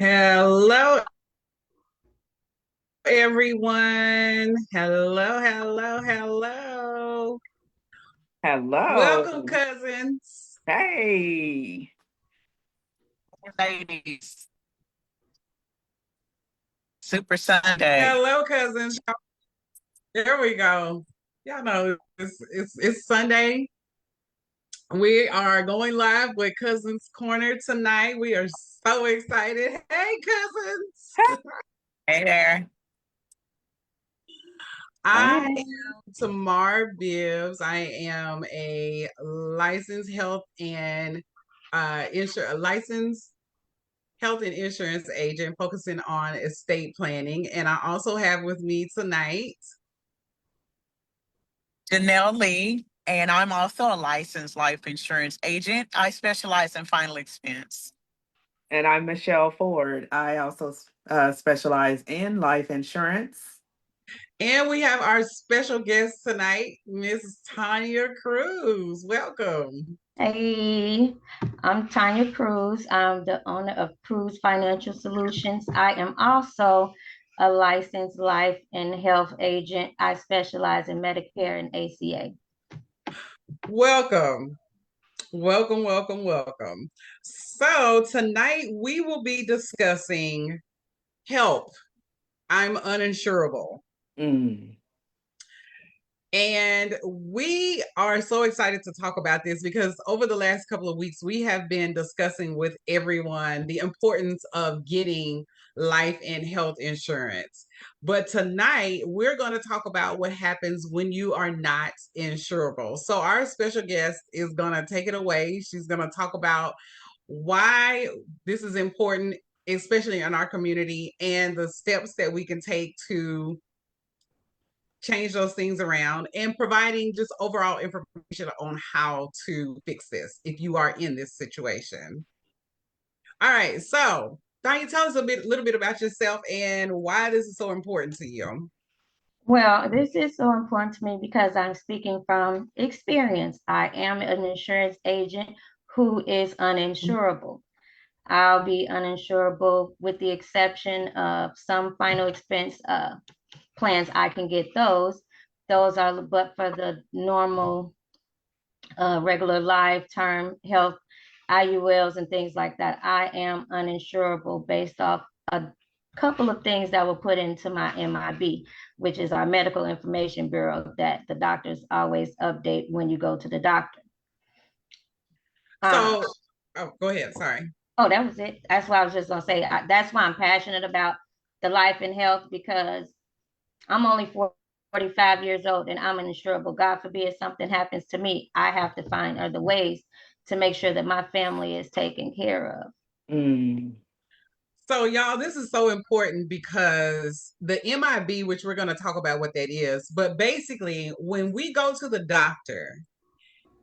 Hello, everyone. Hello. Welcome, Hello. cousins. Hey, Ladies, Super Sunday. Hello, cousins. There we go. Y'all know it's Sunday. We are going live with Cousins Corner tonight. We are so excited. Hey, cousins. Hey there. I hi. am Tamar Bibbs. I am a licensed health and licensed health and insurance agent focusing on estate planning. And I also have with me tonight. Janelle Lee, and I'm also a licensed life insurance agent. I specialize in final expense. And I'm Michelle Ford. I also specialize in life insurance. And we have our special guest tonight, Miss Tanya Crews. Welcome. Hey, I'm Tanya Crews. I'm the owner of Crews Financial Solutions. I am also a licensed life and health agent. I specialize in Medicare and ACA. Welcome. Welcome. So tonight we will be discussing help. I'm uninsurable. Mm. And we are so excited to talk about this because over the last couple of weeks, we have been discussing with everyone the importance of getting life and health insurance. But tonight, we're going to talk about what happens when you are not insurable. So, our special guest is going to take it away. She's going to talk about why this is important, especially in our community, and the steps that we can take to change those things around and providing just overall information on how to fix this if you are in this situation. All right, so Diane, tell us little bit about yourself and why this is so important to you. Well, this is so important to me because I'm speaking from experience. I am an insurance agent who is uninsurable. I'll be uninsurable with the exception of some final expense plans. I can get those. Those are, but for the normal, regular life term health, IULs and things like that, I am uninsurable based off a couple of things that were put into my MIB, which is our medical information bureau that the doctors always update when you go to the doctor. So, oh, go ahead. Sorry. Oh, that was it. That's what I was just gonna say. That's why I'm passionate about the life and health because I'm only 45 years old and I'm uninsurable. God forbid something happens to me. I have to find other ways to make sure that my family is taken care of. Mm. So, y'all, this is so important because the MIB, which we're going to talk about what that is, but basically, when we go to the doctor,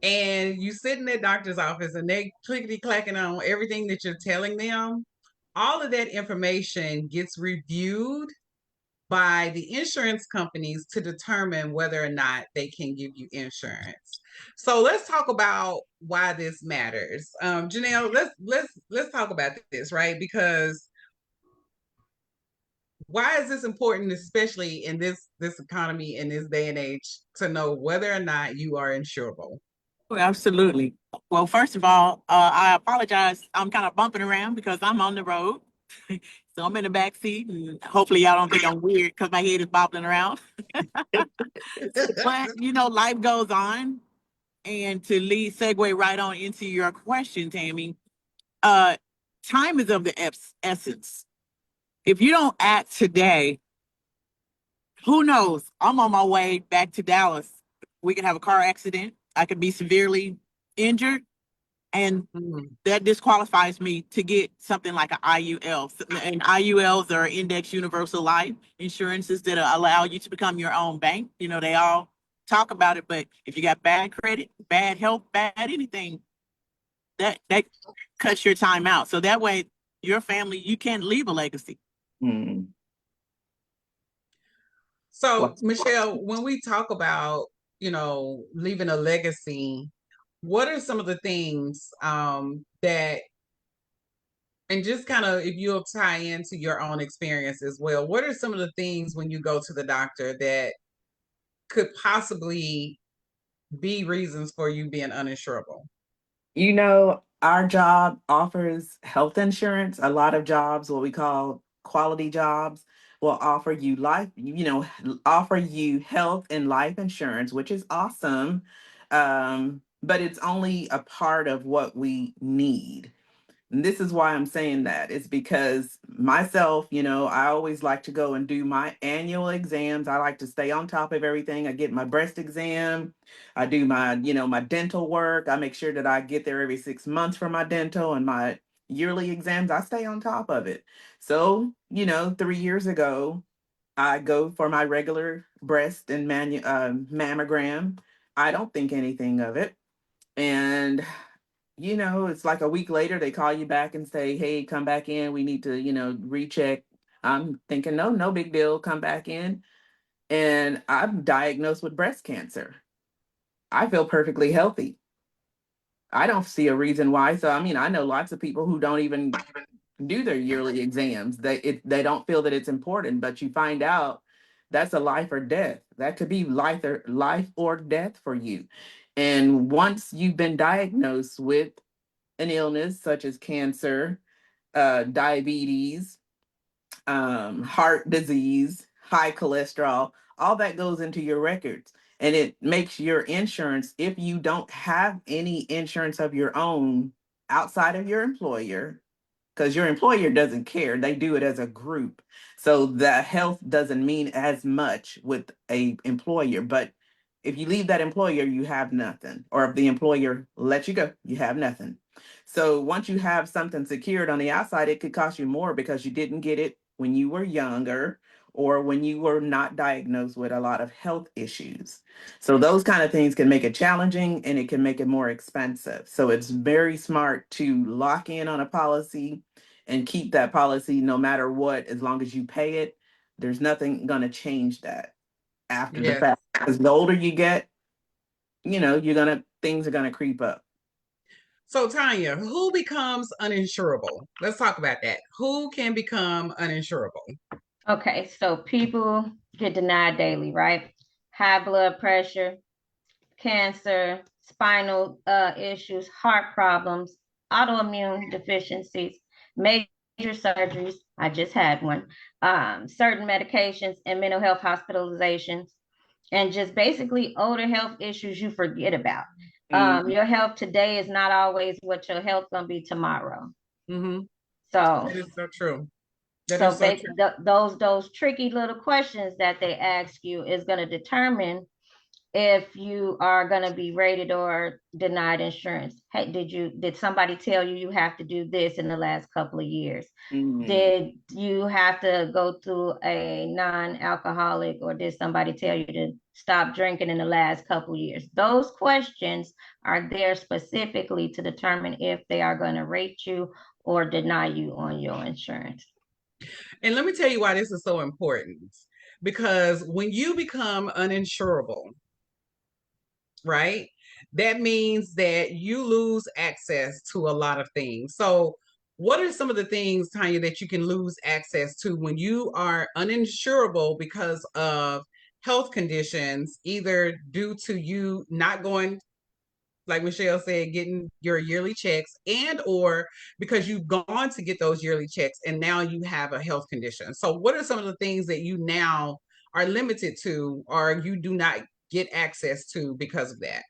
and you sit in that doctor's office and they clickety clacking on everything that you're telling them, all of that information gets reviewed by the insurance companies to determine whether or not they can give you insurance. So let's talk about why this matters. Janelle, let's talk about this, right? Because why is this important, especially in this economy in this day and age, to know whether or not you are insurable? Oh, absolutely. Well, first of all, I apologize. I'm kind of bumping around because I'm on the road. So I'm in the back seat, and hopefully y'all don't think I'm weird because my head is bobbling around. But life goes on. And to segue right on into your question, Tammy, uh, time is of the essence. If you don't act today, who knows? I'm on my way back to Dallas. We can have a car accident. I could be severely injured, and that disqualifies me to get something like an IUL. And IULs are index universal life insurances that allow you to become your own bank. They all talk about it, but if you got bad credit, bad health, bad anything, that cuts your time out. So that way, your family, you can't leave a legacy. Mm. So, Michelle, when we talk about, leaving a legacy, what are some of the things that And just kind of, if you'll tie into your own experience as well, what are some of the things when you go to the doctor that could possibly be reasons for you being uninsurable? You know, our job offers health insurance. A lot of jobs, what we call quality jobs, will offer you offer you health and life insurance, which is awesome. But it's only a part of what we need. And this is why I'm saying that. It's because myself, I always like to go and do my annual exams. I like to stay on top of everything. I get my breast exam. I do my dental work. I make sure that I get there every 6 months for my dental and my yearly exams. I stay on top of it. So, 3 years ago, I go for my regular breast and mammogram. I don't think anything of it. And it's like a week later, they call you back and say, hey, come back in. We need to, recheck. I'm thinking, no, no big deal. Come back in. And I'm diagnosed with breast cancer. I feel perfectly healthy. I don't see a reason why. So, I mean, I know lots of people who don't even do their yearly exams. They don't feel that it's important, but you find out that's a life or death. That could be life or death for you. And once you've been diagnosed with an illness such as cancer, diabetes, heart disease, high cholesterol, all that goes into your records. And it makes your insurance, if you don't have any insurance of your own outside of your employer, because your employer doesn't care. They do it as a group. So the health doesn't mean as much with a employer. But if you leave that employer, you have nothing. Or if the employer lets you go, you have nothing. So once you have something secured on the outside, it could cost you more because you didn't get it when you were younger or when you were not diagnosed with a lot of health issues. So those kind of things can make it challenging and it can make it more expensive. So it's very smart to lock in on a policy and keep that policy no matter what, as long as you pay it. There's nothing going to change that after the Yes. fact. Because the older you get, things are going to creep up. So, Tanya, who becomes uninsurable? Let's talk about that. Who can become uninsurable? Okay, so people get denied daily, right? High blood pressure, cancer, spinal issues, heart problems, autoimmune deficiencies, major surgeries. I just had one. Certain medications and mental health hospitalizations, and just basically older health issues you forget about. Mhm. Your health today is not always what your health gonna be tomorrow. Mm-hmm. So, That is so true. That so is so true. those tricky little questions that they ask you is going to determine if you are going to be rated or denied insurance. Hey, did somebody tell you you have to do this in the last couple of years? Mhm. Did you have to go through a non-alcoholic, or did somebody tell you to stop drinking in the last couple of years? Those questions are there specifically to determine if they are going to rate you or deny you on your insurance. And let me tell you why this is so important. Because when you become uninsurable, right, that means that you lose access to a lot of things. So, what are some of the things, Tanya, that you can lose access to when you are uninsurable because of health conditions, either due to you not going, like Michelle said, getting your yearly checks, and or because you've gone to get those yearly checks and now you have a health condition? So what are some of the things that you now are limited to or you do not get access to because of that?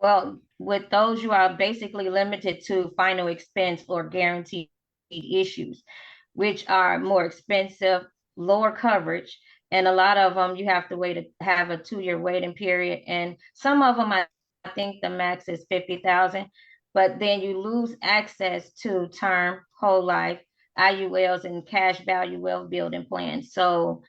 Well, with those, you are basically limited to final expense or guaranteed issues, which are more expensive, lower coverage, and a lot of them you have to have a 2-year waiting period. And some of them, I think the max is 50,000, but then you lose access to term, whole life, IULs, and cash value wealth building plans. So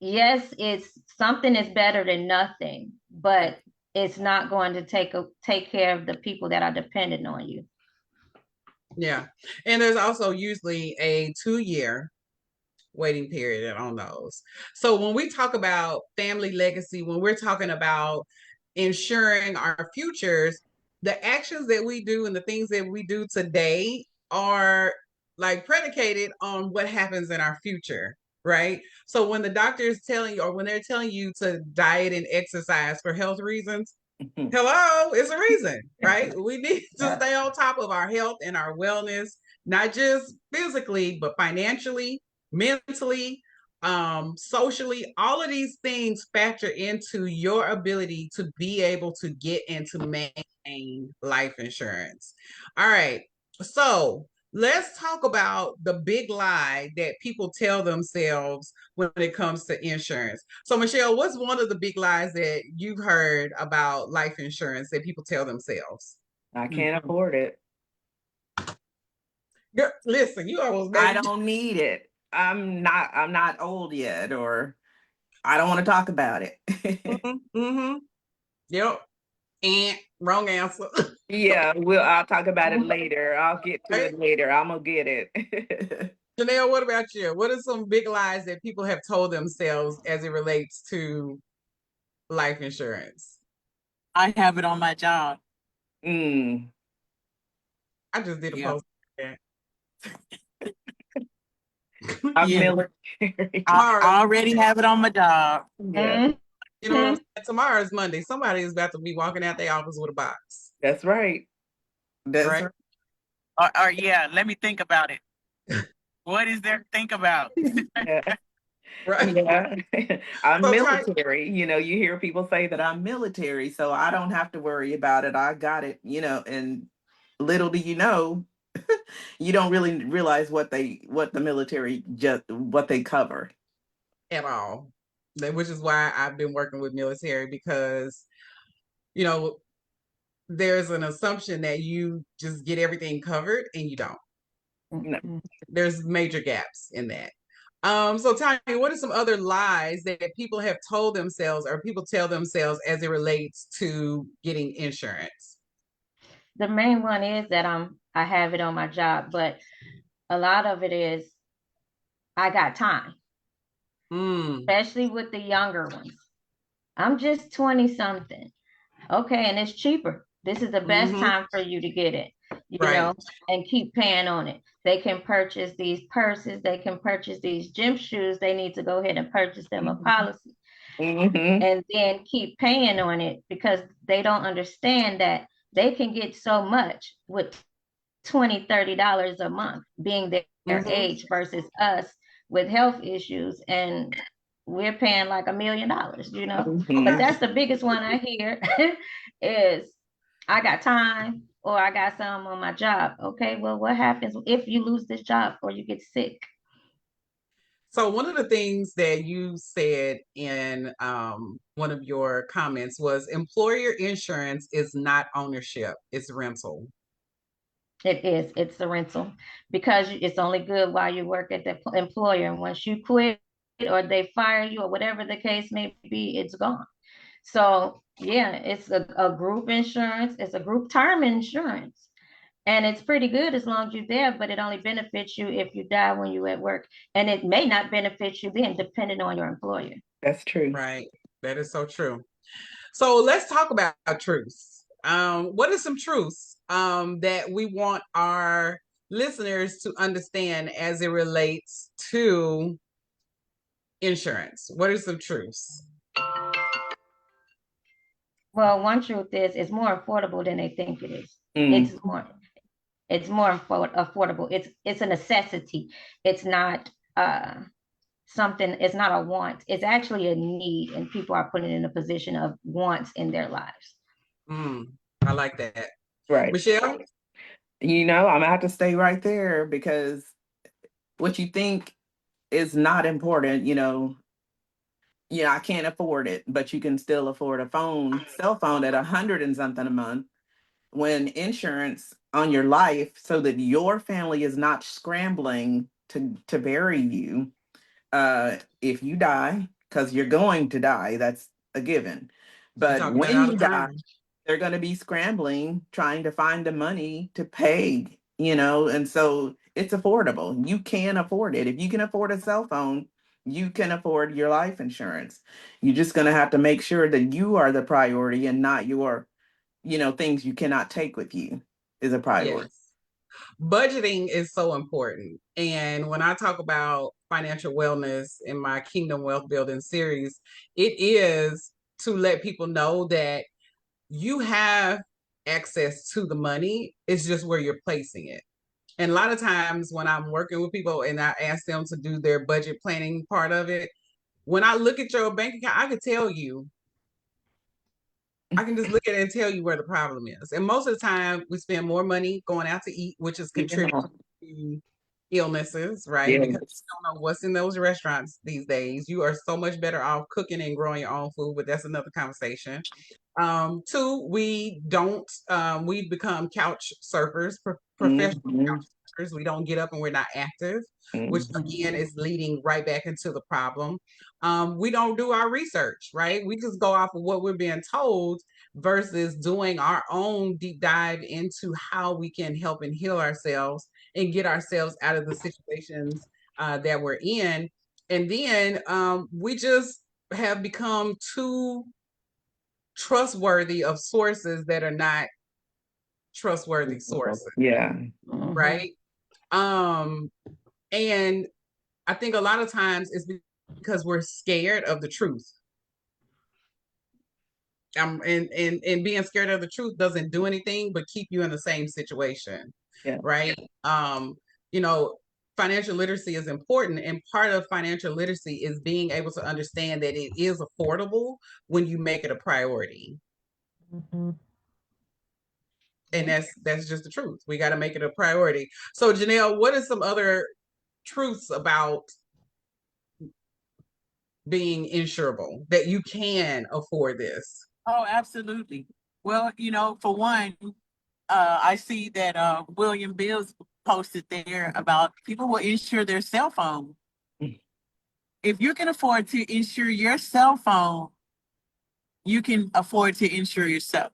yes, it's something is better than nothing, but it's not going to take care of the people that are dependent on you. Yeah. And there's also usually a 2-year waiting period on those. So when we talk about family legacy, when we're talking about ensuring our futures, the actions that we do and the things that we do today are like predicated on what happens in our future, right? So when the doctor is telling you, or when they're telling you to diet and exercise for health reasons, hello, it's a reason, right? We need to stay on top of our health and our wellness, not just physically, but financially, mentally, socially. All of these things factor into your ability to be able to get and to maintain life insurance. All right. So let's talk about the big lie that people tell themselves when it comes to insurance. So, Michelle, what's one of the big lies that you've heard about life insurance that people tell themselves? I can't afford it. Girl, listen, you almost I made don't need it. I'm not old yet, or I don't want to talk about it. mm-hmm. Yep. And wrong answer. Yeah, I'll talk about it later. I'll get to it later. I'm gonna get it. Janelle, what about you? What are some big lies that people have told themselves as it relates to life insurance? I have it on my job. Mm. I just did a post. I'm Yeah. military. I already have it on my job. Yeah, You know what I'm saying? Tomorrow is Monday. Somebody is about to be walking out their office with a box. that's right. That's Right? Or yeah, let me think about it. What is there to think about? Yeah. Right. Yeah. I'm So military. You know, you hear people say that I'm military, so I don't have to worry about it. I got it, and little do you know, you don't really realize what the military just what they cover. at all. Which is why I've been working with military, because, you know, there's an assumption that you just get everything covered, and you don't. No. There's major gaps in that. So Tanya, what are some other lies that people have told themselves or people tell themselves as it relates to getting insurance? The main one is that I have it on my job, but a lot of it is I got time, especially with the younger ones. I'm just 20 something. Okay, and it's cheaper. This is the best time for you to get it, Right. and keep paying on it. They can purchase these purses, they can purchase these gym shoes. They need to go ahead and purchase them a policy and then keep paying on it, because they don't understand that they can get so much with $20-$30 a month, being their age, versus us with health issues, and we're paying like $1 million. But that's the biggest one I hear is I got time, or I got some on my job. Okay, well, what happens if you lose this job or you get sick? So one of the things that you said in one of your comments was employer insurance is not ownership, it's rental. It is. It's the rental, because it's only good while you work at the employer. And once you quit or they fire you or whatever the case may be, it's gone. So yeah, it's a group insurance. It's a group term insurance. And it's pretty good as long as you're there, but it only benefits you if you die when you're at work. And it may not benefit you then, depending on your employer. That's true. Right. That is so true. So let's talk about truths. What are some truths that we want our listeners to understand as it relates to insurance? What are some truths? Well, one truth is it's more affordable than they think it is. Mm. It's more affordable. It's a necessity. It's not something, it's not a want. It's actually a need, and people are put in a position of wants in their lives. I like that. Right. Michelle? I'm gonna have to stay right there, because what you think is not important, I can't afford it, but you can still afford a cell phone at 100 and something a month, when insurance on your life, so that your family is not scrambling to bury you if you die, because you're going to die. That's a given. You're But talking that when out you of die, turn. they're going to be scrambling, trying to find the money to pay, and so it's affordable. You can afford it. If you can afford a cell phone, you can afford your life insurance. You're just going to have to make sure that you are the priority, and not your, things you cannot take with you is a priority. Yes. Budgeting is so important. And when I talk about financial wellness in my Kingdom Wealth Building series, it is to let people know that you have access to the money. It's just where you're placing it. And a lot of times when I'm working with people and I ask them to do their budget planning part of it, when I look at your bank account, I can tell you, I can just look at it and tell you where the problem is. And most of the time, we spend more money going out to eat, which is contributing to illnesses, right? Because Yes. you don't know what's in those restaurants these days. You are so much better off cooking and growing your own food, but that's another conversation. Two, we don't, we become couch surfers, professional Mhm. couch surfers. We don't get up and we're not active, which again Mhm. is leading right back into the problem. We don't do our research, right? We just go off of what we're being told versus doing our own deep dive into how we can help and heal ourselves and get ourselves out of the situations that we're in. And then we just have become too trustworthy of sources that are not trustworthy sources, Yeah. right? Um, and I think a lot of times it's because we're scared of the truth. And being scared of the truth doesn't do anything but keep you in the same situation, Yeah. right? You know, financial literacy is important, and part of financial literacy is being able to understand that it is affordable when you make it a priority. And that's just the truth. We got to make it a priority. So Janelle, what are some other truths about being insurable that you can afford this? Oh, absolutely. Well, for one, I see that William Bills posted there about people will insure their cell phone. If you can afford to insure your cell phone, you can afford to insure yourself.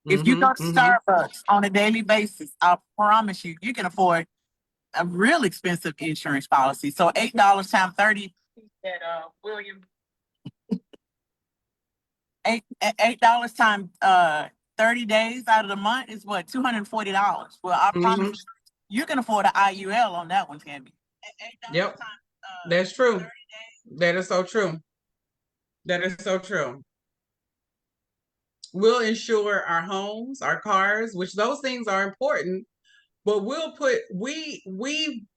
If you go to Starbucks on a daily basis, I promise you, you can afford a real expensive insurance policy. So $8 times 30 that William $8 times 30 days out of the month is what, $240. Well, I promise you can afford an IUL on that one, Tammy. Yep, that's true. That is so true. That is so true. We'll insure our homes, our cars, which those things are important, but we'll put we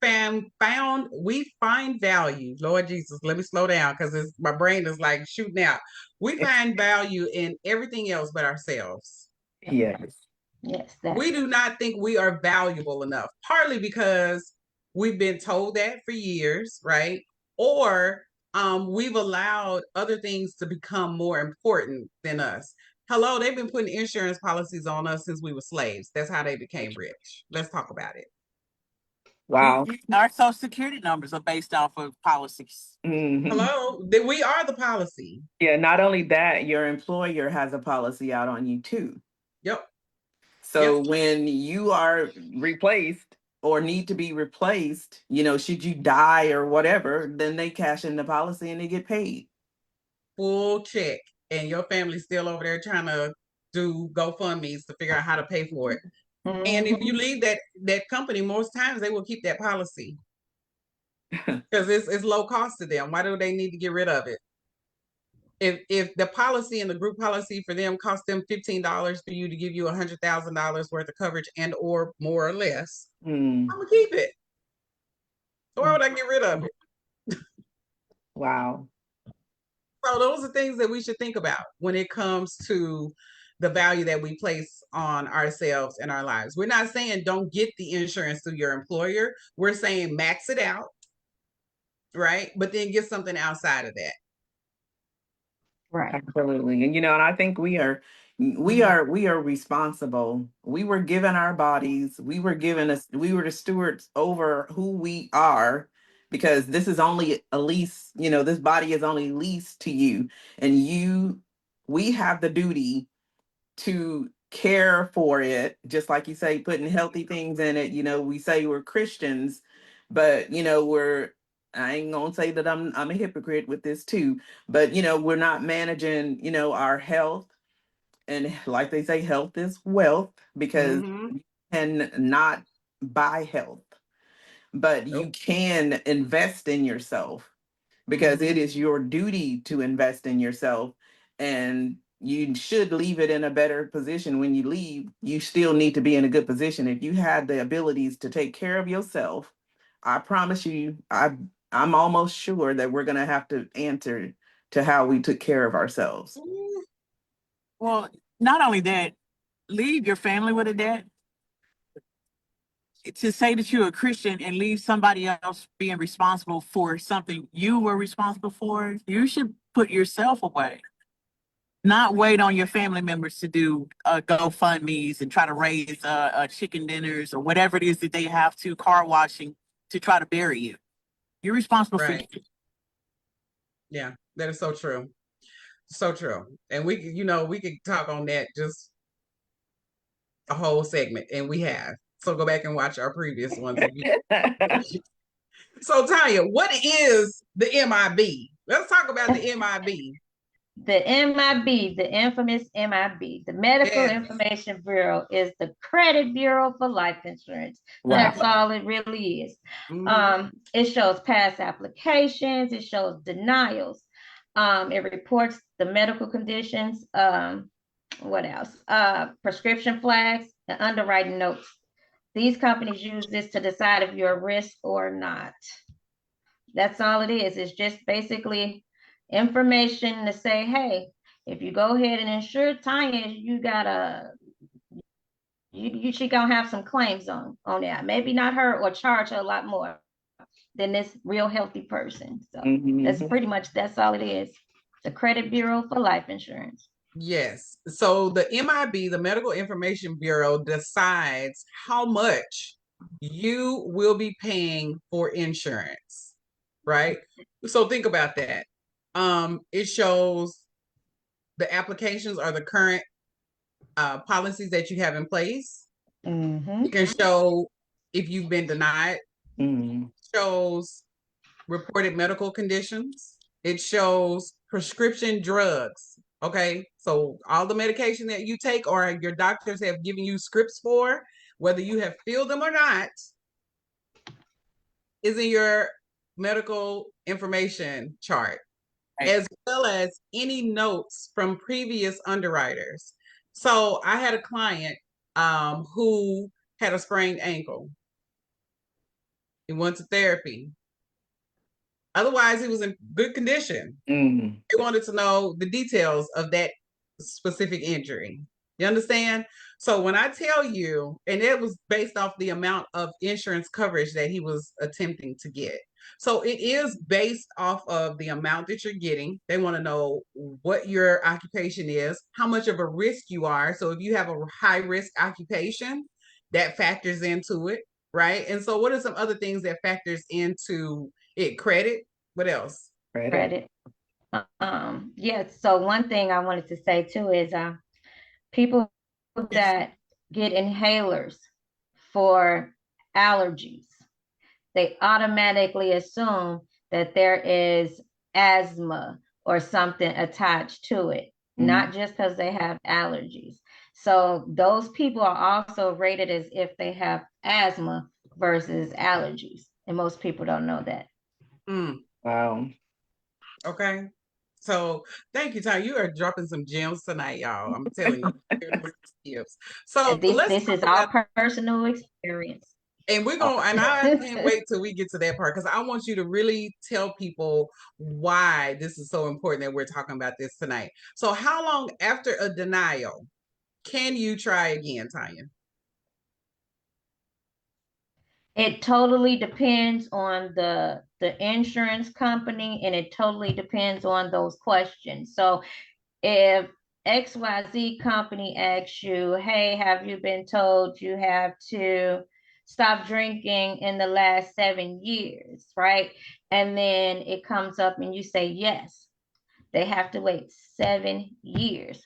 found we find value. Lord Jesus, let me slow down because my brain is like shooting out. We find value in everything else but ourselves. Yes. Yes, We that. do not think we are valuable enough, partly because we've been told that for years, right? Or we've allowed other things to become more important than us. Hello, they've been putting insurance policies on us since we were slaves. That's how they became rich. Let's talk about it. Wow. Our social security numbers are based off of policies. Mhm. Hello, we are the policy. Yeah, not only that, your employer has a policy out on you too. Yep. So Yep. when you are replaced or need to be replaced, should you die or whatever, then they cash in the policy and they get paid. Full check. And your family's still over there trying to do GoFundMe's to figure out how to pay for it. And if you leave that company, most times they will keep that policy because it's low cost to them. Why do they need to get rid of it? If the policy and the group policy for them cost them $15 for you to give you $100,000 worth of coverage and or more or less, I'm gonna keep it. So why would I get rid of it? Wow. So those are things that we should think about when it comes to the value that we place on ourselves and our lives. We're not saying don't get the insurance through your employer. We're saying max it out, right? But then get something outside of that. Right. Absolutely. And I think we are responsible. We were given our bodies. We were the stewards over who we are because this is only a lease, this body is only leased to you. And we have the duty to care for it, just like you say, putting healthy things in it. We say we're Christians, but I ain't gonna say that I'm a hypocrite with this too, but we're not managing, our health. And like they say, health is wealth because Mm-hmm. and not buy health, but you can invest in yourself because it is your duty to invest in yourself, and you should leave it in a better position when you leave. You still need to be in a good position. If you had the abilities to take care of yourself, I promise you, I'm almost sure that we're going to have to answer to how we took care of ourselves. Well, not only that, leave your family with a debt. To say that you're a Christian and leave somebody else being responsible for something you were responsible for, you should put yourself away. Not wait on your family members to do GoFundMe's and try to raise chicken dinners or whatever it is that they have to, car washing, to try to bury you. You're responsible for you. Yeah, that is so true. So true. And we could talk on that just a whole segment, and we have. So go back and watch our previous ones. So Tanya, what is the MIB? Let's talk about the MIB. The MIB, the infamous MIB, the Medical Information Bureau, is the credit bureau for life insurance. Wow. That's all it really is. It shows past applications, it shows denials, it reports the medical conditions, what else? Prescription flags, and underwriting notes. These companies use this to decide if you're a risk or not. That's all it is. It's just basically information to say, hey, if you go ahead and insure Tanya, you gotta, she gonna have some claims on that. Maybe not her, or charge her a lot more than this real healthy person. So that's pretty much, that's all it is. The credit bureau for life insurance. Yes. So the MIB, the Medical Information Bureau, decides how much you will be paying for insurance, right? So think about that. It shows the applications or the current policies that you have in place. It can show if you've been denied. Shows reported medical conditions. It shows prescription drugs. Okay, so all the medication that you take or your doctors have given you scripts for, whether you have filled them or not, is in your medical information chart, as well as any notes from previous underwriters. So I had a client who had a sprained ankle. He went to therapy. Otherwise, he was in good condition. They wanted to know the details of that specific injury. You understand? So when I tell you, and it was based off the amount of insurance coverage that he was attempting to get. So it is based off of the amount that you're getting. They want to know what your occupation is, how much of a risk you are. So if you have a high risk occupation, that factors into it, right? And so what are some other things that factors into it? Credit? What else? Credit. Yes. So one thing I wanted to say too is people that get inhalers for allergies, they automatically assume that there is asthma or something attached to it, not just because they have allergies. So those people are also rated as if they have asthma versus allergies. And most people don't know that. Wow. Okay. So thank you, Ty. You are dropping some gems tonight, y'all. I'm telling you. So this is our personal experience. And we're going, and I can't wait till we get to that part, because I want you to really tell people why this is so important that we're talking about this tonight. So how long after a denial can you try again, Tanya? It totally depends on the insurance company, and it totally depends on those questions. So if XYZ company asks you, hey, have you been told you have to stop drinking in the last 7 years, right? And then it comes up and you say yes. They have to wait 7 years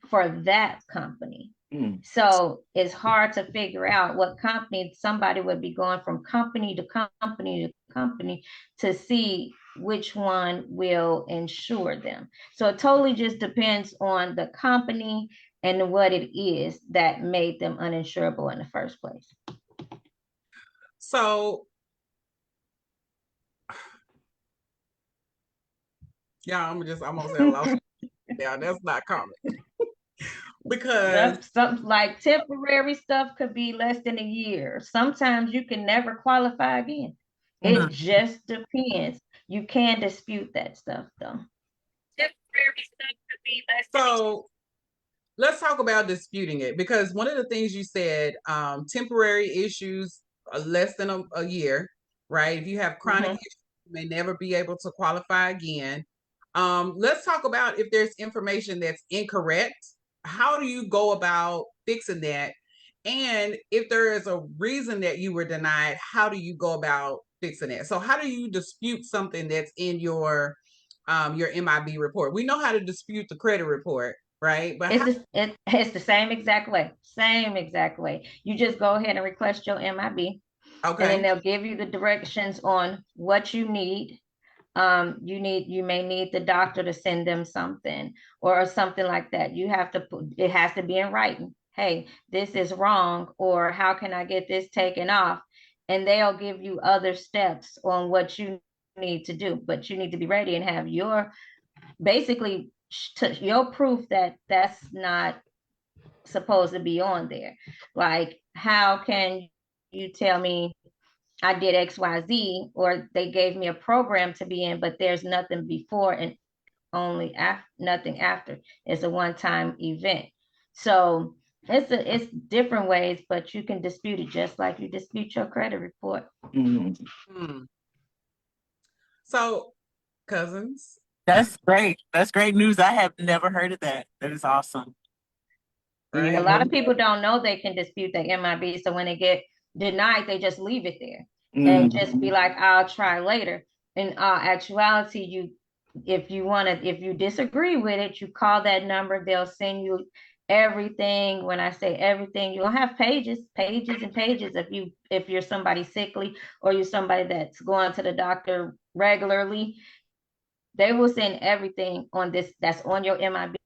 for that company. So it's hard to figure out what company somebody would be going from company to company to company to see which one will insure them. So it totally just depends on the company and what it is that made them uninsurable in the first place. So, yeah, I'm just almost at a loss. Yeah, that's not common because Some like temporary stuff could be less than a year. Sometimes you can never qualify again. It just depends. You can dispute that stuff though. temporary stuff could be less. So let's talk about disputing it, because one of the things you said, temporary issues less than a year, right? If you have chronic issues, you may never be able to qualify again. Let's talk about if there's information that's incorrect. How do you go about fixing that? And if there is a reason that you were denied, how do you go about fixing it? So how do you dispute something that's in your MIB report? We know how to dispute the credit report, right? But it's the same exact way. Same exact way. You just go ahead and request your MIB. Okay. And then they'll give you the directions on what you need. You may need the doctor to send them something or something like that. It has to be in writing. Hey, this is wrong, or how can I get this taken off? And they'll give you other steps on what you need to do, but you need to be ready and have your basically your proof that that's not supposed to be on there. Like, how can you tell me I did XYZ, or they gave me a program to be in, but there's nothing before and only nothing after. It's a one-time event. So it's different ways, but you can dispute it just like you dispute your credit report. Mm-hmm. So, cousins. That's great. That's great news. I have never heard of that. That is awesome. Right. A lot of people don't know they can dispute the MIB. So when they get denied, they just leave it there and just be like, I'll try later. In actuality, if you disagree with it, you call that number, they'll send you everything. When I say everything, you'll have pages and pages. If you're somebody sickly or you're somebody that's going to the doctor regularly, they will send everything on this that's on your MIB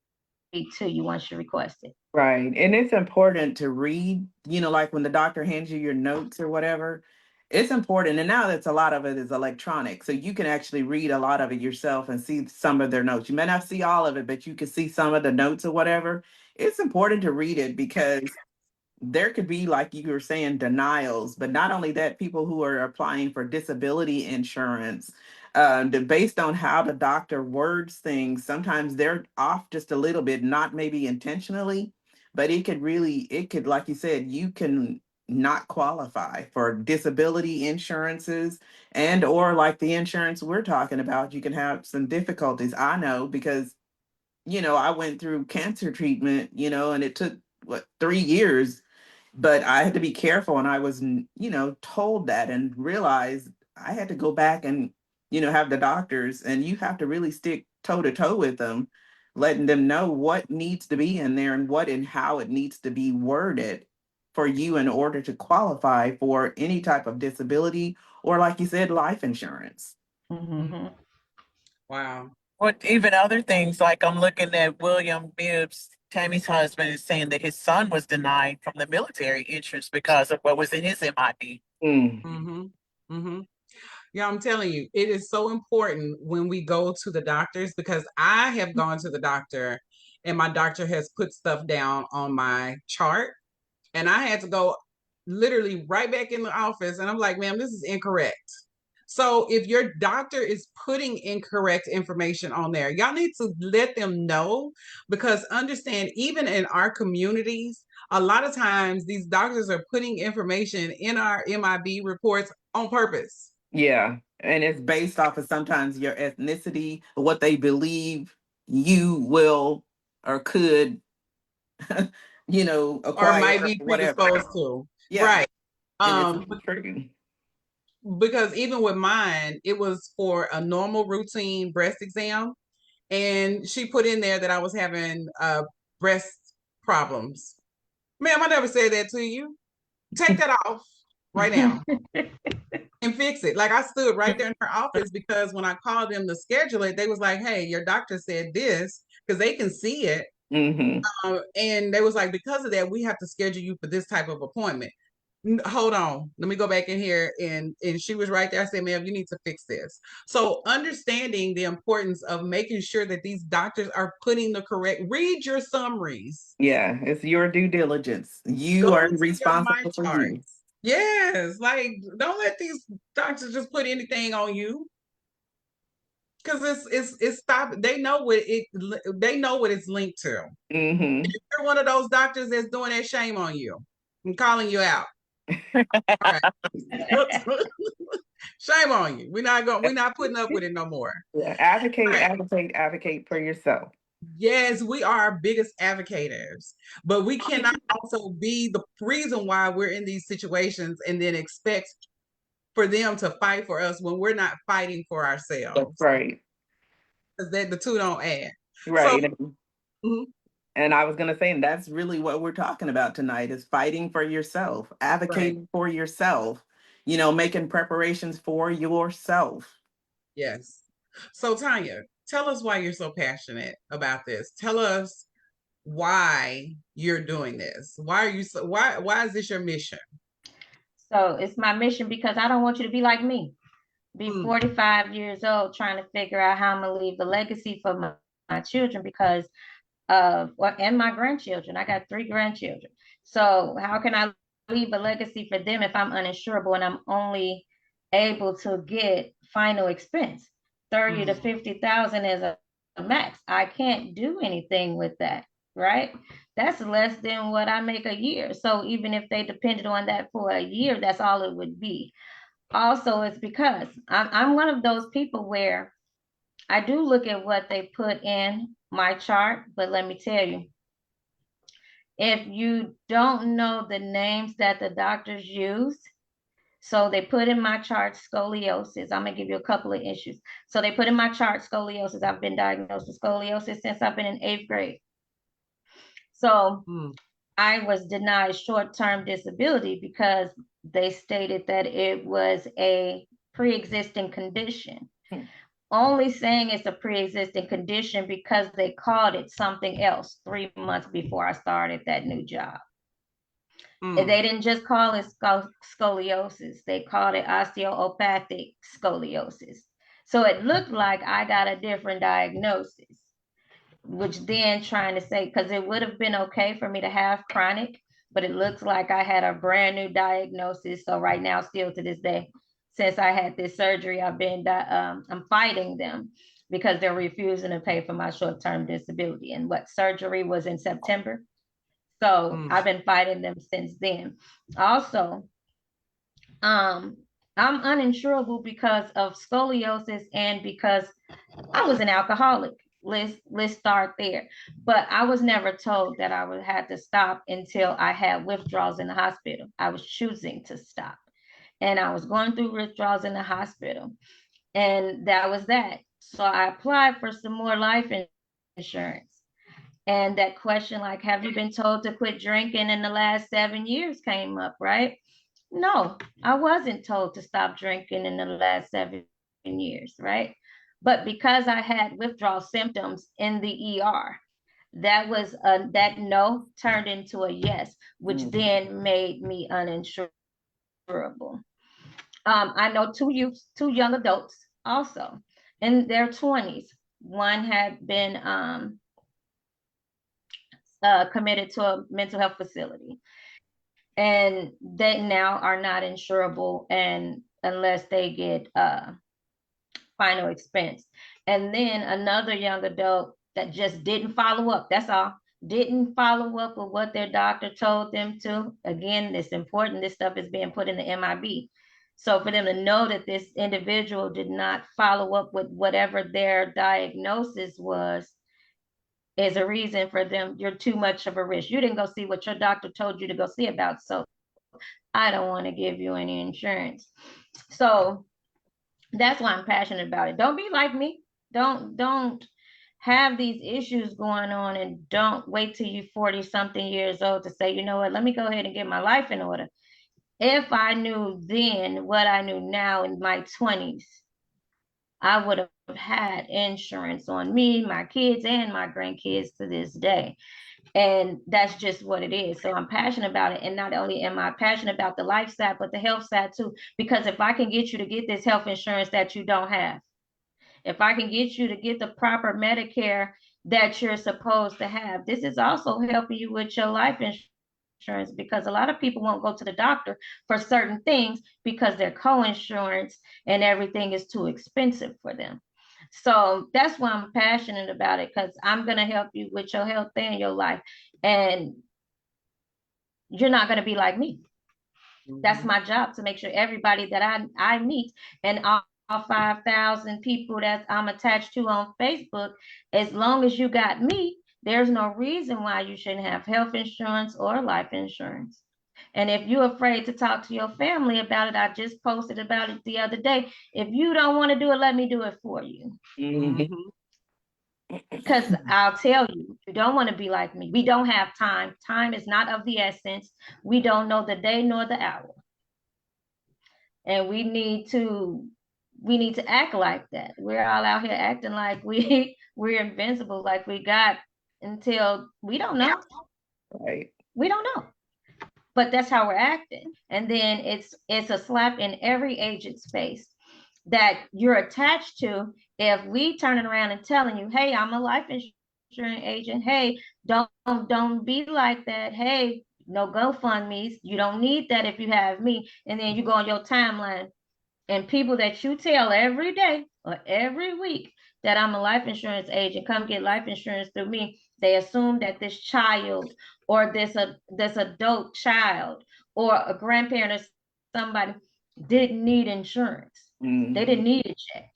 to you once you request it. Right. And it's important to read, like when the doctor hands you your notes or whatever, it's important. And now that's a lot of it is electronic. So you can actually read a lot of it yourself and see some of their notes. You may not see all of it, but you can see some of the notes or whatever. It's important to read it because there could be, like you were saying, denials, but not only that, people who are applying for disability insurance, based on how the doctor words things, sometimes they're off just a little bit, not maybe intentionally, but it could, like you said, you can not qualify for disability insurances, and or like the insurance we're talking about, you can have some difficulties. I know because, I went through cancer treatment, and it took 3 years, but I had to be careful, and I was, told that and realized I had to go back and, have the doctors, and you have to really stick toe to toe with them, letting them know what needs to be in there and what and how it needs to be worded for you in order to qualify for any type of disability or, like you said, life insurance. Mm-hmm. Wow. What even other things, like I'm looking at William Bibbs, Tammy's husband, is saying that his son was denied from the military insurance because of what was in his MIB. Mm-hmm. Mm-hmm. Yeah, I'm telling you, it is so important when we go to the doctors, because I have gone to the doctor and my doctor has put stuff down on my chart, and I had to go literally right back in the office, and I'm like, ma'am, this is incorrect. So if your doctor is putting incorrect information on there, y'all need to let them know, because understand, even in our communities, a lot of times these doctors are putting information in our MIB reports on purpose. Yeah. And it's based off of sometimes your ethnicity, what they believe you will or could, acquire, or might be predisposed to. Yeah. Right. And it's true. Because even with mine, it was for a normal routine breast exam. And she put in there that I was having breast problems. Ma'am, I never said that to you. Take that off right now and fix it. Like, I stood right there in her office, because when I called them to schedule it, they was like, hey, your doctor said this, because they can see it. And they was like, because of that, we have to schedule you for this type of appointment. Hold on, let me go back in here, and she was right there. I said, ma'am, you need to fix this. So understanding the importance of making sure that these doctors are putting the correct, read your summaries, Yeah, it's your due diligence. You go are into your my responsible for you. charts. Yes, like don't let these doctors just put anything on you, because it's stop. They know what it's linked to. Mm-hmm. If you're one of those doctors that's doing that, shame on you. I'm calling you out. All right. Shame on you. We're not putting up with it no more. Yeah, advocate, Right. advocate, advocate for yourself. Yes, we are our biggest advocates, but we cannot also be the reason why we're in these situations and then expect for them to fight for us when we're not fighting for That's ourselves. right. Because that the two don't add. So, Right. mhm, And I was going to say, and that's really what we're talking about tonight is fighting for yourself, right. advocating for yourself, making preparations for yourself. Yes. So, Tanya, tell us why you're so passionate about this. Tell us why you're doing this. Why are you so why is this your mission? So it's my mission because I don't want you to be like me, be Mm, 45 years old trying to figure out how I'm gonna leave a legacy for my children because and my grandchildren. I got 3 grandchildren. So how can I leave a legacy for them if I'm uninsurable and I'm only able to get final expense 30 to mm, 50,000 as a max? I can't do anything with that, right? That's less than what I make a year. So even if they depended on that for a year, that's all it would be. Also, it's because I'm one of those people where I do look at what they put in my chart, but let me tell you, if you don't know the names that the doctors use, so they put in my chart scoliosis. I'm gonna give you a couple of issues. So they put in my chart scoliosis. I've been diagnosed with scoliosis since I've been in 8th grade. So mm, I was denied short-term disability because they stated that it was a pre-existing condition. Only saying it's a pre-existing condition because they called it something else 3 months before I started that new job. mm, They didn't just call it scoliosis, they called it osteopathic scoliosis. So it looked like I got a different diagnosis, which then trying to say, because it would have been okay for me to have chronic, but it looks like I had a brand new diagnosis. So right now, still to this day, since I had this surgery, I'm fighting them because they're refusing to pay for my short-term disability. And what surgery was in September. So mm, I've been fighting them since then. Also, um, I'm uninsurable because of scoliosis and because I was an alcoholic. Let's start there. But I was never told that I would have to stop until I had withdrawals in the hospital. I was choosing to stop. And I was going through withdrawals in the hospital. And that was that. So I applied for some more life insurance. And that question, like, have you been told to quit drinking in the last 7 years came up, right? No, I wasn't told to stop drinking in the last 7 years, right? But because I had withdrawal symptoms in the ER, that no turned into a yes, which Mhm. then made me uninsurable. I know two young adults also in their 20s. One had been committed to a mental health facility, and they now are not insurable, and unless they get final expense. And then another young adult that just didn't follow up. That's all. Didn't follow up with what their doctor told them to. Again, it's important. This stuff is being put in the MIB. So for them to know that this individual did not follow up with whatever their diagnosis was is a reason for them. You're too much of a risk. You didn't go see what your doctor told you to go see about. So I don't want to give you any insurance. So that's why I'm passionate about it. Don't be like me. Don't have these issues going on and don't wait till you 40 something years old to say, you know what, let me go ahead and get my life in order. If I knew then what I knew now in my 20s, I would have had insurance on me, my kids, and my grandkids to this day. And that's just what it is. So I'm passionate about it. And not only am I passionate about the life side, but the health side too. Because if I can get you to get this health insurance that you don't have, if I can get you to get the proper Medicare that you're supposed to have, this is also helping you with your life insurance, because a lot of people won't go to the doctor for certain things because their co-insurance and everything is too expensive for them. So that's why I'm passionate about it, because I'm going to help you with your health and your life. And you're not going to be like me. That's my job, to make sure everybody that I meet, and all 5,000 people that I'm attached to on Facebook, as long as you got me, there's no reason why you shouldn't have health insurance or life insurance. And if you're afraid to talk to your family about it, I just posted about it the other day. If you don't want to do it, let me do it for you. Because I'll tell you, you don't want to be like me. We don't have time. Time is not of the essence. We don't know the day nor the hour. And we need to act like that. We're all out here acting like we're invincible, like we got until we don't know. Right. We don't know. But that's how we're acting. And then it's a slap in every agent's face that you're attached to. If we turning around and telling you, hey, I'm a life insurance agent, hey, don't be like that, hey, no GoFundMe's, you don't need that if you have me. And then you go on your timeline, and people that you tell every day or every week that I'm a life insurance agent, come get life insurance through me, they assume that this child or this adult child or a grandparent or somebody didn't need insurance. They didn't need it yet.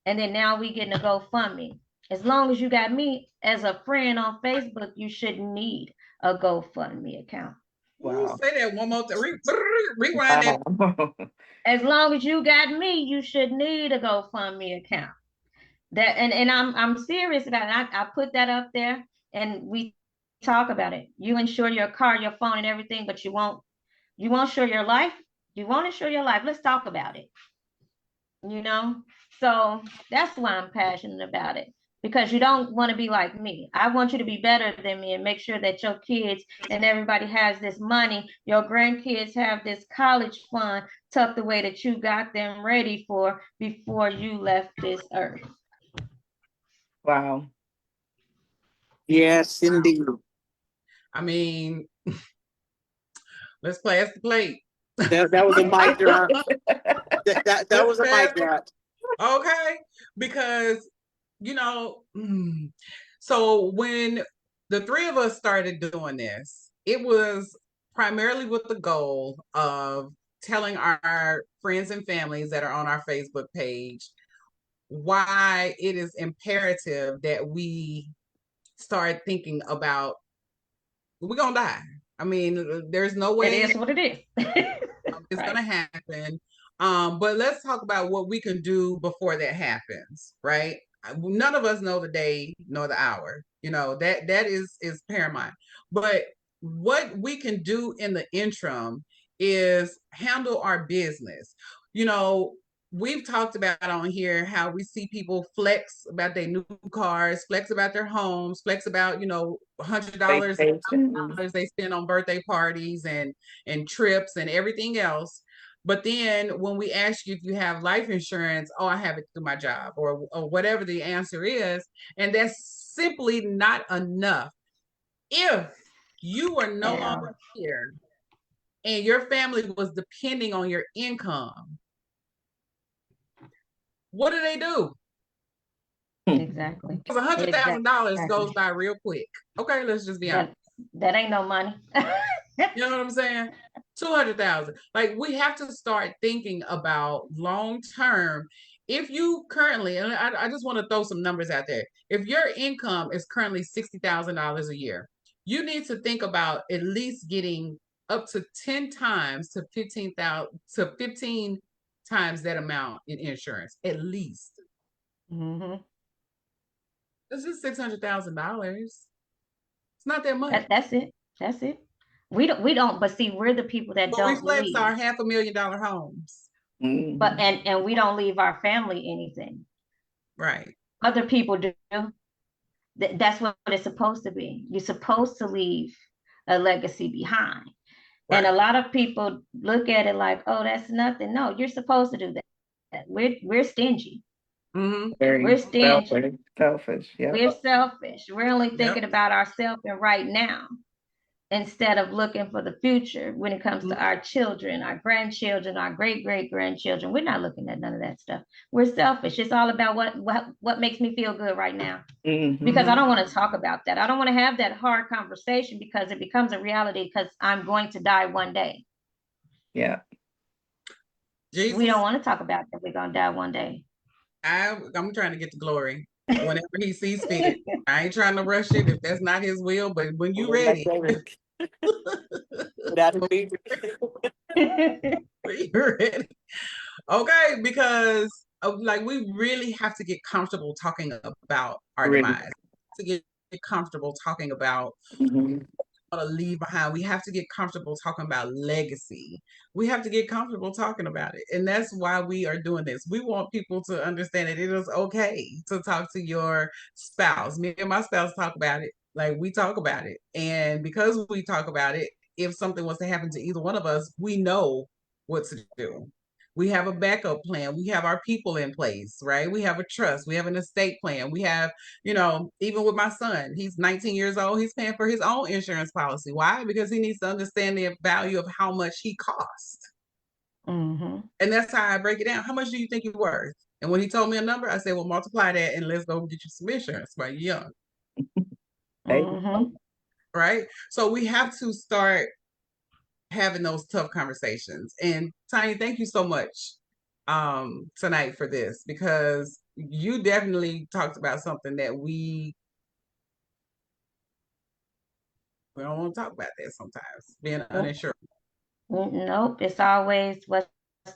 And then now we getting a GoFundMe. As long as you got me as a friend on Facebook, you shouldn't need a GoFundMe account. Wow. Say that one more time. Rewind that. As long as you got me, you should need a GoFundMe account. That and I'm serious about it. I put that up there, and we talk about it. You insure your car, your phone, and everything, but you won't insure your life. You won't insure your life. Let's talk about it. So that's why I'm passionate about it, because you don't want to be like me. I want you to be better than me and make sure that your kids and everybody has this money. Your grandkids have this college fund tucked away that you got them ready for before you left this earth. Wow. Yes, indeed. I mean, let's pass the plate. That was a mic drop. That was a mic drop. Okay, because so when the three of us started doing this, it was primarily with the goal of telling our friends and families that are on our Facebook page why it is imperative that we start thinking about, we're gonna die. I mean, there's no way it is what it is. it's gonna happen. But let's talk about what we can do before that happens, right? None of us know the day nor the hour. That is paramount. But what we can do in the interim is handle our business. We've talked about on here how we see people flex about their new cars, flex about their homes, flex about, $100 they spend on birthday parties and trips and everything else. But then when we ask you if you have life insurance, oh, I have it through my job, or whatever the answer is. And that's simply not enough. If you are no longer here and your family was depending on your income, what do? Exactly. Because $100,000 goes by real quick. Okay, let's just be honest. That ain't no money. You know what I'm saying? 200,000. Like, we have to start thinking about long term. If you currently, and I just want to throw some numbers out there. If your income is currently $60,000 a year, you need to think about at least getting up to 10 times to 15,000 to 15 times that amount in insurance, at least. This is $600,000. It's not that much. That's it. We don't. But see, we're the people that don't. We flex our $500,000 homes. But and we don't leave our family anything. Right. Other people do. That's what it's supposed to be. You're supposed to leave a legacy behind. And a Right. lot of people look at it like, oh, that's nothing. No, you're supposed to do that. We're stingy. Mm-hmm. We're Very stingy. selfish. Yep. We're selfish. We're only Yep. thinking about ourselves and right now instead of looking for the future when it comes to Mhm. our children, our grandchildren, our great grandchildren. We're not looking at none of that stuff. We're selfish. It's all about what makes me feel good right now. Because I Mm-hmm. don't want to talk about that. I don't want to have that hard conversation because it becomes a reality because I'm going to die one day. Yeah. We don't Jesus, want to talk about that. We're going to die one day. I'm trying to get the glory whenever he sees fit. I ain't trying to rush it if that's not his will, but when you ready, Without a fee. when you're ready. Okay, because like we really have to get comfortable talking about our Really. demise. To get comfortable talking about Mm-hmm. to leave behind. We have to get comfortable talking about legacy. We have to get comfortable talking about it. And that's why we are doing this. We want people to understand that it is okay to talk to your spouse. Me and my spouse talk about it. Like we talk about it. And because we talk about it, if something was to happen to either one of us, we know what to do. We have a backup plan. We have our people in place, right? We have a trust. We have an estate plan. We have, even with my son, he's 19 years old. He's paying for his own insurance policy. Why? Because he needs to understand the value of how much he costs. Mm-hmm. And that's how I break it down. How much do you think you're worth? And when he told me a number, I said, well, multiply that and let's go get you some insurance while you're young. Hey. Mm-hmm. Right. So we have to start having those tough conversations. And Tanya, thank you so much tonight for this because you definitely talked about something that we don't want to talk about that sometimes, being uninsured. Nope. It's always what's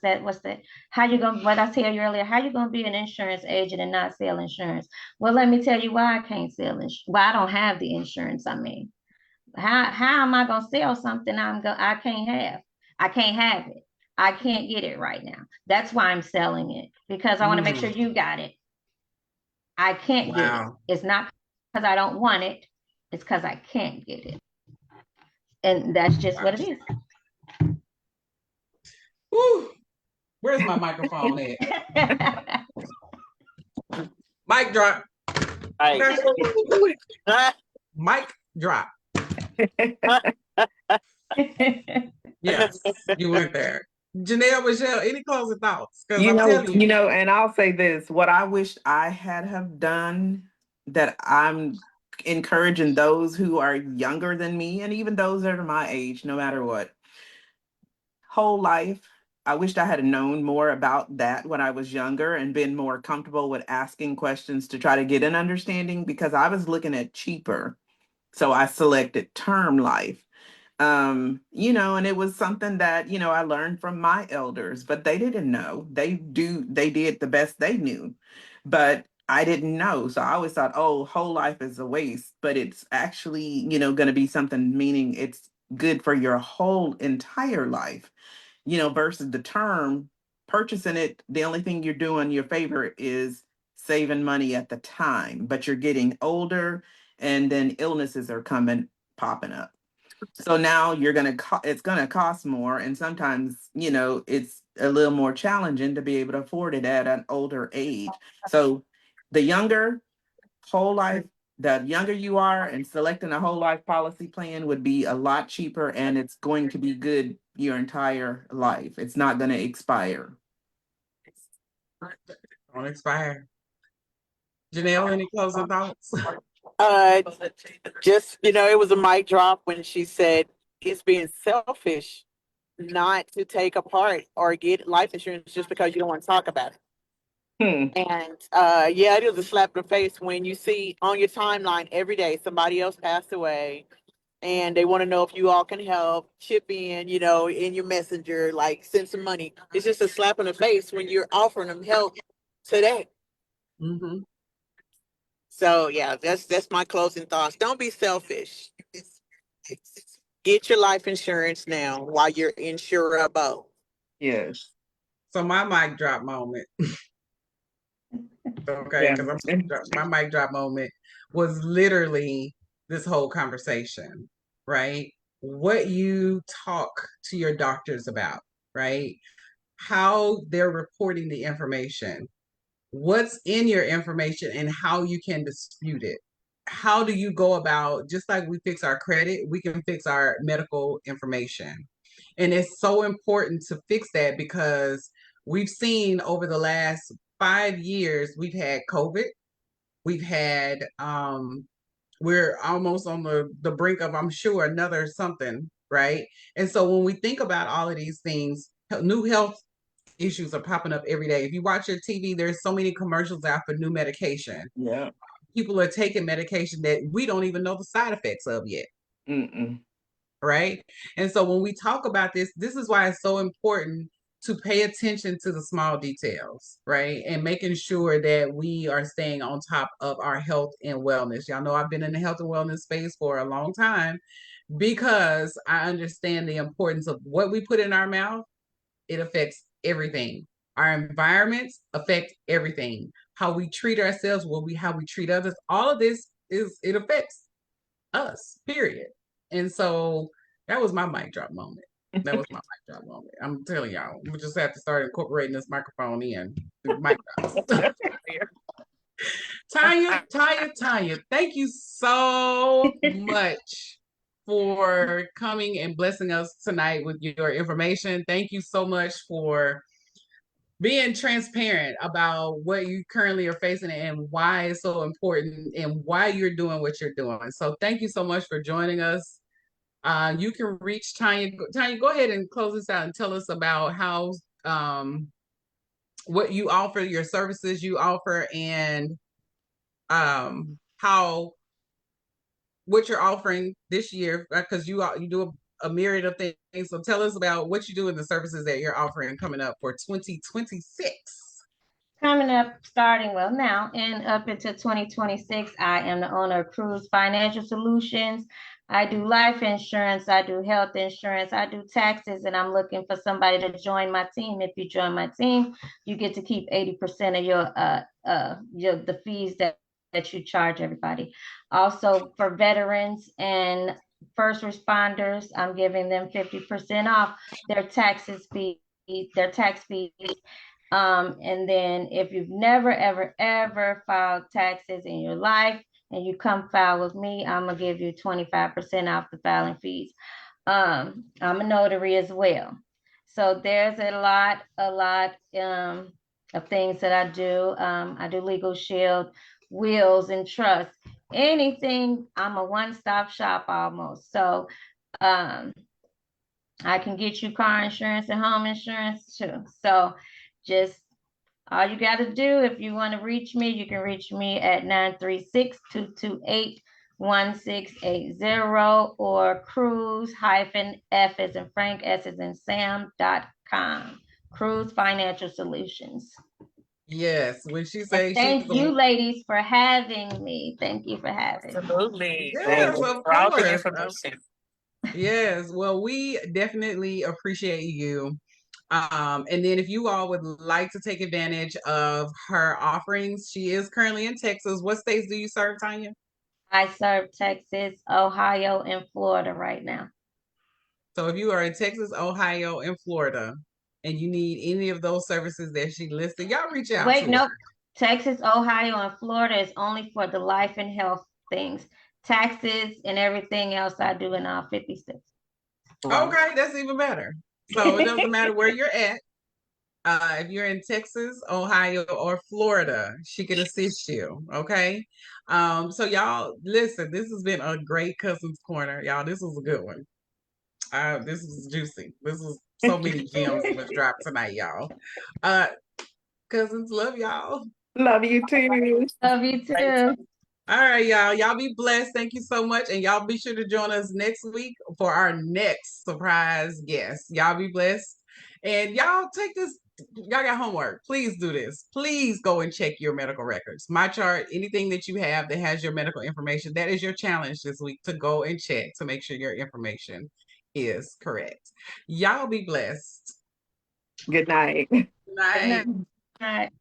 that? How you gonna what I tell you earlier, how you gonna be an insurance agent and not sell insurance? Well, let me tell you why I can't sell insurance. Why I don't have the insurance, I mean. How am I gonna sell something I can't have? I can't have it. I can't get it right now. That's why I'm selling it because I want to make sure you got it. I can't get it. Wow. It's not because I don't want it. It's because I can't get it. And that's just what it is. Whew. Where's my microphone at? Mic drop. Right. Okay. Mic drop. Yes, you went there. Janelle, Michelle, any closing thoughts? Because I'm telling you. And I'll say this, what I wish I had have done that I'm encouraging those who are younger than me and even those that are my age, no matter what. Whole life, I wished I had known more about that when I was younger and been more comfortable with asking questions to try to get an understanding because I was looking at cheaper. So I selected term life. And it was something that, I learned from my elders, but they didn't know. They did the best they knew, but I didn't know. So I always thought, oh, whole life is a waste, but it's actually, going to be something, meaning it's good for your whole entire life, versus the term purchasing it. The only thing you're doing your favor is saving money at the time, but you're getting older and then illnesses are popping up. So now it's gonna cost more, and sometimes it's a little more challenging to be able to afford it at an older age. So the younger whole life, the younger you are, and selecting a whole life policy plan would be a lot cheaper, and it's going to be good your entire life. It's not going to expire. Don't expire. Janelle, any closing thoughts? Uh, just, it was a mic drop when she said it's being selfish not to take apart or get life insurance just because you don't want to talk about it. And yeah, it is a slap in the face when you see on your timeline every day somebody else passed away and they want to know if you all can help chip in, in your messenger, like send some money. It's just a slap in the face when you're offering them help today. Mm-hmm. So yeah, that's my closing thoughts. Don't be selfish. Get your life insurance now while you're insurable. Yes. So my mic drop moment. Okay, Yeah. because my mic drop moment was literally this whole conversation, right? What you talk to your doctors about, right? How they're reporting the information, what's in your information, and how you can dispute it. How do you go about, just like we fix our credit, we can fix our medical information. And it's so important to fix that because we've seen over the last 5 years, we've had COVID, we've had we're almost on the brink of, I'm sure, another something, right? And so when we think about all of these things, new health issues are popping up every day. If you watch your TV, there's so many commercials out for new medication. Yeah. People are taking medication that we don't even know the side effects of yet. Mm-mm. Right? And so when we talk about this is why it's so important to pay attention to the small details, right? And making sure that we are staying on top of our health and wellness. Y'all know I've been in the health and wellness space for a long time because I understand the importance of what we put in our mouth. It affects everything. Our environments affect everything. How we treat ourselves, how we treat others, all of this it affects us, period. And so that was my mic drop moment. That was my mic drop moment. I'm telling y'all, we just have to start incorporating this microphone in the mic drops. Tanya, thank you so much for coming and blessing us tonight with your information. Thank you so much for being transparent about what you currently are facing and why it's so important and why you're doing what you're doing. So thank you so much for joining us. You can reach Tanya. Tanya, go ahead and close this out and tell us about how what you offer, your services you offer, and how what you're offering this year because you do a myriad of things. So tell us about what you do in the services that you're offering coming up for 2026. Coming up, starting well now and up into 2026, I am the owner of Crews Financial Solutions. I do life insurance, I do health insurance, I do taxes, and I'm looking for somebody to join my team. If you join my team, you get to keep 80% of your the fees that you charge everybody. Also for veterans and first responders, I'm giving them 50% off their their tax fees. And then if you've never, ever, ever filed taxes in your life and you come file with me, I'm going to give you 25% off the filing fees. I'm a notary as well. So there's a lot of things that I do. I do legal shield, wills, and trust. Anything, I'm a one-stop shop almost. So I can get you car insurance and home insurance too. So just all you got to do, if you want to reach me, you can reach me at 936-228-1680 or Crews-F as in Frank, S as in Sam.com. Crews Financial Solutions. Yes, when she says thank you, ladies, for having me. Thank you for having me. Absolutely. Yes, of For all the course. information. Yes, well, we definitely appreciate you. And then if you all would like to take advantage of her offerings, she is currently in Texas. What states do you serve, Tanya? I serve Texas, Ohio, and Florida right now. So if you are in Texas, Ohio, and Florida, and you need any of those services that she listed, y'all reach out to Nope. her. Texas, Ohio, and Florida is only for the life and health things. Taxes and everything else I do in all 50 states. Wow. Okay, that's even better. So it doesn't matter where you're at. If you're in Texas, Ohio, or Florida, she can assist you. Okay. So y'all listen, this has been a great Cousins Corner. Y'all, this was a good one. This is juicy. This is so many gems was dropped tonight, y'all. Cousins, love y'all. Love you too. Love you too. All right, y'all. Y'all be blessed. Thank you so much. And y'all be sure to join us next week for our next surprise guest. Y'all be blessed. And y'all take this, y'all got homework. Please do this. Please go and check your medical records. My chart, anything that you have that has your medical information, that is your challenge this week to go and check to make sure your information is correct. Y'all be blessed. Good night. Good night. Good night.